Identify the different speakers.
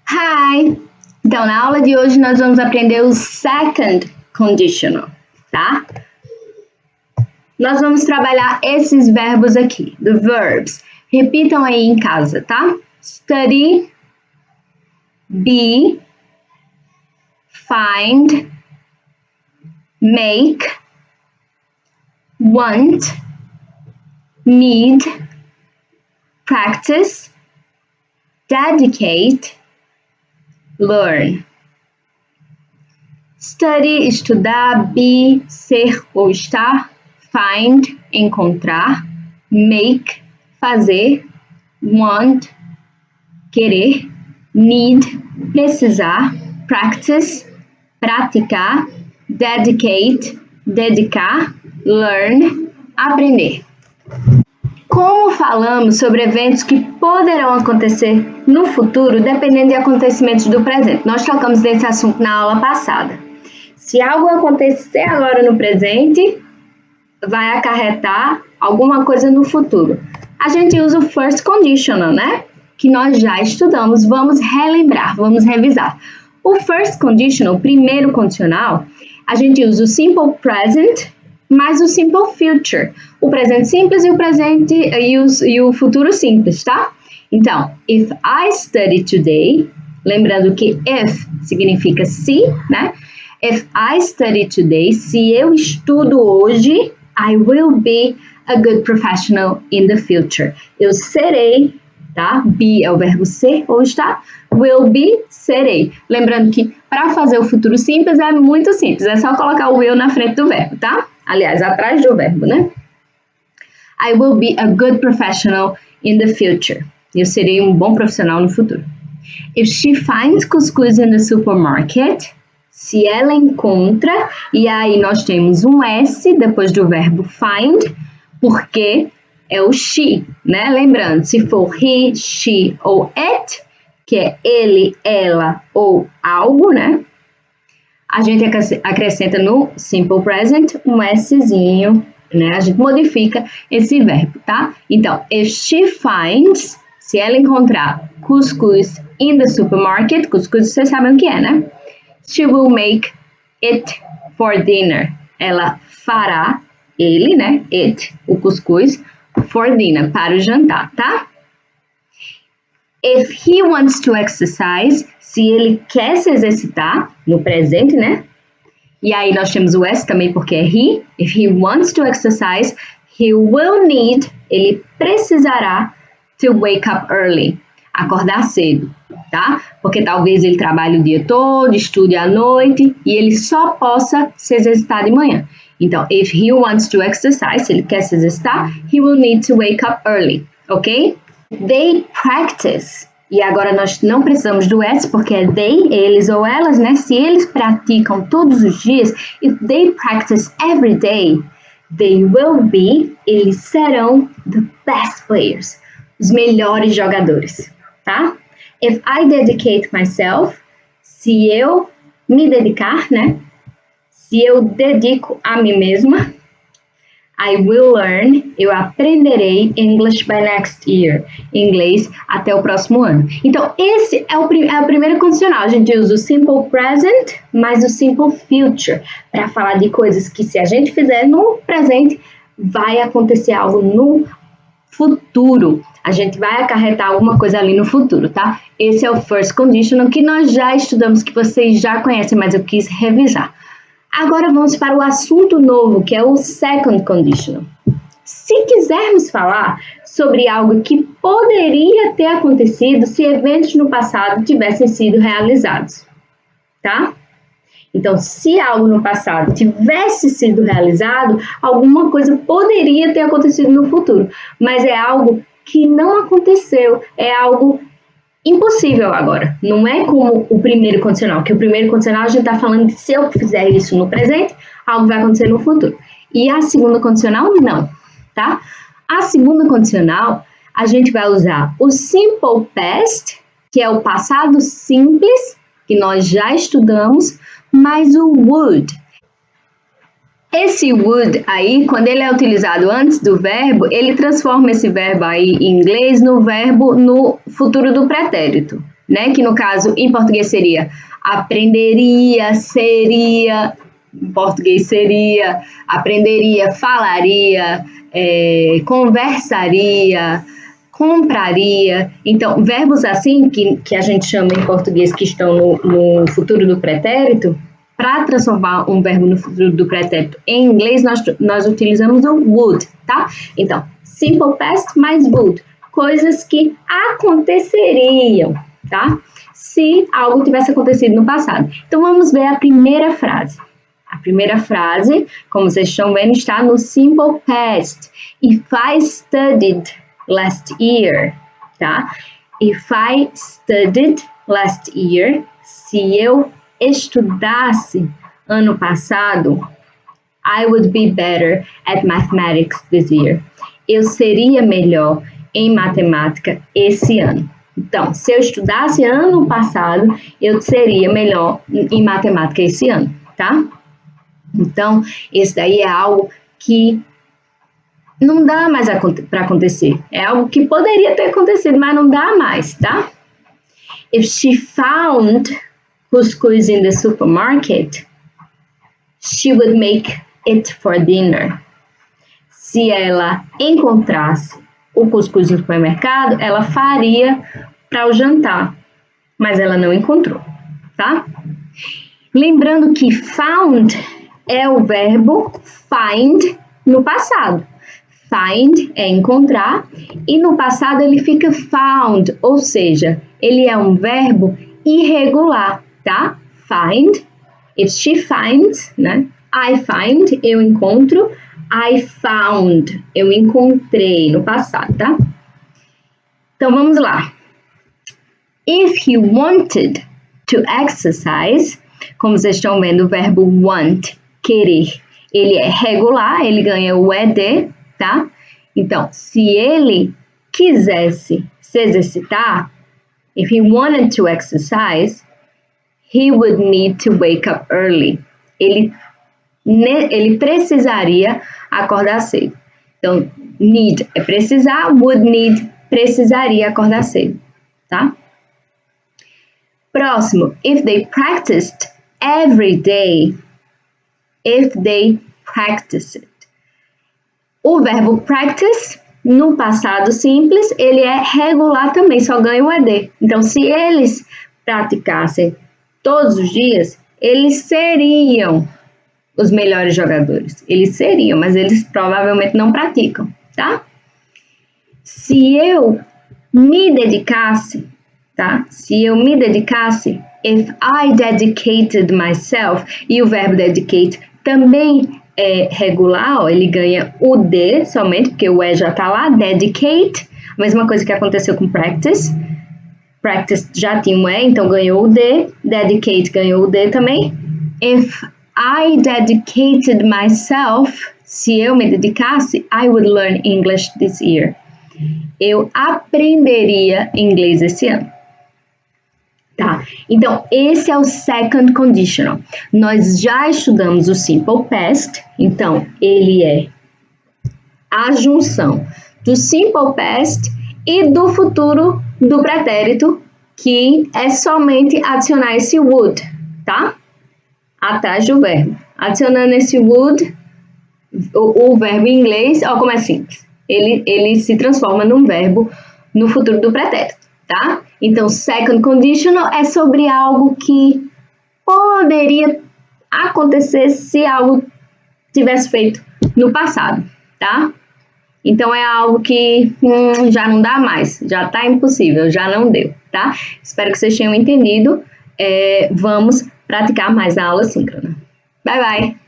Speaker 1: Hi! Então, na aula de hoje nós vamos aprender o second conditional, tá? Nós vamos trabalhar esses verbos aqui, the verbs. Repitam aí em casa, tá? Study, be, find, make, want, need, practice, dedicate, learn. Study, estudar, be, ser ou estar, find, encontrar, make, fazer, want, querer, need, precisar, practice, praticar, dedicate, dedicar, learn, aprender. Como falamos sobre eventos que poderão acontecer no futuro, dependendo de acontecimentos do presente? Nós tocamos nesse assunto na aula passada. Se algo acontecer agora no presente, vai acarretar alguma coisa no futuro. A gente usa o first conditional, né? Que nós já estudamos. Vamos relembrar, vamos revisar. O first conditional, o primeiro condicional, a gente usa o simple present mais o simple future. O presente simples e o presente e o futuro simples, tá? Então, if I study today, lembrando que if significa se, né? If I study today, se eu estudo hoje, I will be a good professional in the future. Eu serei, tá? Be é o verbo ser ou estar. Will be, serei. Lembrando que para fazer o futuro simples é muito simples. É só colocar o will na frente do verbo, tá? Aliás, atrás do verbo, né? I will be a good professional in the future. Eu serei um bom profissional no futuro. If she finds cuscuz in the supermarket, se ela encontra, e aí nós temos um S depois do verbo find, porque é o she, né? Lembrando, se for he, she ou it, que é ele, ela ou algo, né? A gente acrescenta no simple present um Szinho, né? A gente modifica esse verbo, tá? Então, if she finds, se ela encontrar cuscuz in the supermarket, cuscuz vocês sabem o que é, né? She will make it for dinner. Ela fará ele, né? It, o cuscuz, for dinner, para o jantar, tá? If he wants to exercise, se ele quer se exercitar, no presente, né? E aí nós temos o S também porque é he. If he wants to exercise, he will need, ele precisará to wake up early, acordar cedo, tá? Porque talvez ele trabalhe o dia todo, estude à noite e ele só possa se exercitar de manhã. Então, if he wants to exercise, se ele quer se exercitar, he will need to wake up early, ok? They practice. E agora nós não precisamos do S porque é they, eles ou elas, né? Se eles praticam todos os dias, if they practice every day, they will be, eles serão the best players, os melhores jogadores, tá? If I dedicate myself, se eu me dedicar, né? Se eu dedico a mim mesma, I will learn, eu aprenderei English by next year, inglês até o próximo ano. Então, esse é o primeiro condicional. A gente usa o simple present mais o simple future para falar de coisas que se a gente fizer no presente, vai acontecer algo no futuro. A gente vai acarretar alguma coisa ali no futuro, tá? Esse é o first conditional que nós já estudamos, que vocês já conhecem, mas eu quis revisar. Agora vamos para o assunto novo, que é o second conditional. Se quisermos falar sobre algo que poderia ter acontecido se eventos no passado tivessem sido realizados, tá? Então, se algo no passado tivesse sido realizado, alguma coisa poderia ter acontecido no futuro, mas é algo que não aconteceu, é algo impossível agora. Não é como o primeiro condicional, que o primeiro condicional a gente está falando de se eu fizer isso no presente, algo vai acontecer no futuro. E a segunda condicional, não, tá? A segunda condicional, a gente vai usar o simple past, que é o passado simples, que nós já estudamos, mais o would. Esse would aí, quando ele é utilizado antes do verbo, ele transforma esse verbo aí em inglês no verbo no futuro do pretérito, né? Que no caso, em português seria aprenderia, seria, em português seria, aprenderia, falaria, conversaria, compraria. Então, verbos assim, que a gente chama em português que estão no futuro do pretérito, para transformar um verbo no futuro do pretérito em inglês, nós utilizamos o would, tá? Então, simple past mais would, coisas que aconteceriam, tá? Se algo tivesse acontecido no passado. Então, vamos ver a primeira frase. A primeira frase, como vocês estão vendo, está no simple past. If I studied last year, tá? If I studied last year, se eu estudasse ano passado, I would be better at mathematics this year. Eu seria melhor em matemática esse ano. Então, se eu estudasse ano passado, eu seria melhor em matemática esse ano, tá? Então, esse daí é algo que não dá mais para acontecer. É algo que poderia ter acontecido, mas não dá mais, tá? If she found couscous in the supermarket, she would make it for dinner. Se ela encontrasse o cuscuz no supermercado, ela faria para o jantar, mas ela não encontrou, tá? Lembrando que found é o verbo find no passado. Find é encontrar e no passado ele fica found, ou seja, ele é um verbo irregular, tá? Find, if she finds, né? I find, eu encontro. I found, eu encontrei no passado, tá? Então vamos lá. If he wanted to exercise, como vocês estão vendo, o verbo want, querer, ele é regular, ele ganha o ED, tá? Então, se ele quisesse se exercitar, if he wanted to exercise, he would need to wake up early. Ele precisaria acordar cedo. Então, need é precisar, would need, precisaria acordar cedo, tá? Próximo, if they practiced every day, if they practice it. O verbo practice, no passado simples, ele é regular também, só ganha o ED. Então, se eles praticassem todos os dias, eles seriam os melhores jogadores. Eles seriam, mas eles provavelmente não praticam, tá? Se eu me dedicasse, tá? Se eu me dedicasse, if I dedicated myself, e o verbo dedicate também é regular, ó, ele ganha o D somente, porque o E já tá lá, dedicate, a mesma coisa que aconteceu com practice. Practice já tinha um E, então ganhou o D, dedicate ganhou o D também. If I dedicated myself, se eu me dedicasse, I would learn English this year. Eu aprenderia inglês esse ano. Tá? Então, esse é o second conditional. Nós já estudamos o simple past, então ele é a junção do simple past e do futuro do pretérito, que é somente adicionar esse would, tá? Atrás do verbo. Adicionando esse would, o verbo em inglês, ó como é simples. Ele se transforma num verbo no futuro do pretérito, tá? Então, second conditional é sobre algo que poderia acontecer se algo tivesse feito no passado, tá? Então, é algo que já não dá mais, já tá impossível, já não deu, tá? Espero que vocês tenham entendido. Vamos praticar mais na aula síncrona. Bye, bye!